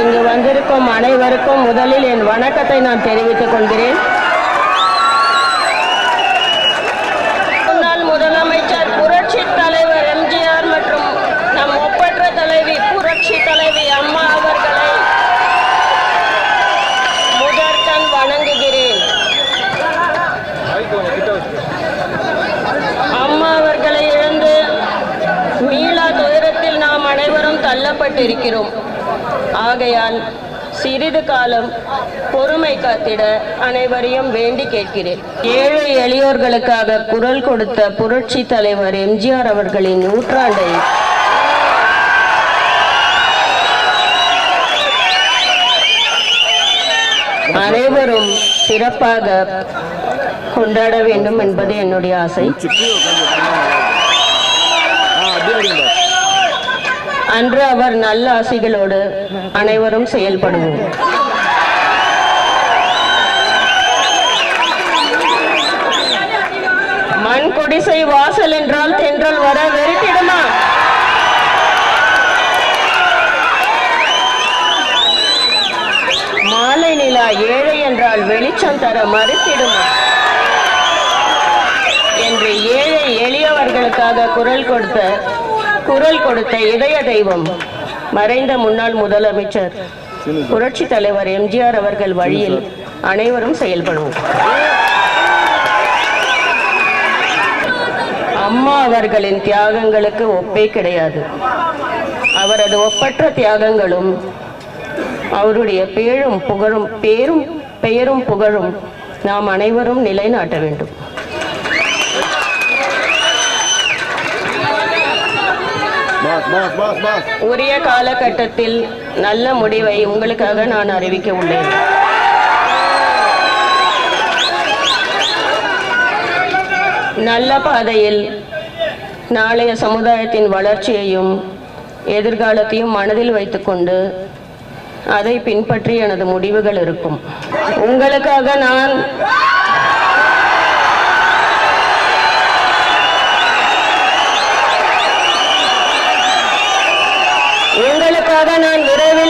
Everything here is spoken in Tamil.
இங்கு வந்திருக்கும் அனைவருக்கும் முதலில் என் வணக்கத்தை நான் தெரிவித்துக் கொள்கிறேன். முன்னாள் முதலமைச்சர் புரட்சி தலைவர் எம்ஜிஆர் மற்றும் நம் ஒப்பற்ற தலைவி புரட்சி தலைவி அம்மா அவர்களை முதற்கண் வணங்குகிறேன். அம்மா அவர்களை இழந்து மீளா துயரத்தில் நாம் அனைவரும் தள்ளப்பட்டிருக்கிறோம். ஆகையால் சிறிது காலம் பொறுமை காத்திட அனைவரையும் வேண்டி கேட்கிறேன். ஏழை எளியோர்களுக்காக குரல் கொடுத்த புரட்சி தலைவர் எம்ஜிஆர் அவர்களின் நூற்றாண்டை அனைவரும் சிறப்பாக கொண்டாட வேண்டும் என்பது என்னுடைய ஆசை. அன்று அவர் நல்ல ஆசைகளோடு அனைவரும் செயல்படுவோம். மண் குடிசை வாசல் என்றால் தென்றல் வர வெறுத்திடுமா? மாலை நிலா ஏழை என்றால் வெளிச்சம் தர மறுத்திடுமா என்று ஏழை எளியவர்களுக்காக குரல் கொடுத்த இதய தெய்வம் மறைந்த முன்னாள் முதலமைச்சர் புரட்சி தலைவர் எம்ஜிஆர் அவர்கள் வழியில் அனைவரும் செயல்படுவோம். அம்மா அவர்களின் தியாகங்களுக்கு ஒப்பே கிடையாது. அவரது ஒப்பற்ற தியாகங்களும் அவருடைய பெயரும் புகழும் நாம் அனைவரும் நிலைநாட்ட வேண்டும். உரிய காலகட்டத்தில் நல்ல முடிவை உங்களுக்காக நான் அறிவிக்க உள்ளேன். நல்ல பாதையில் நாளைய சமுதாயத்தின் வளர்ச்சியையும் எதிர்காலத்தையும் மனதில் வைத்துக்கொண்டு அதை பின்பற்றி எனது முடிவுகள் இருக்கும். உங்களுக்காக நான் விரைவில்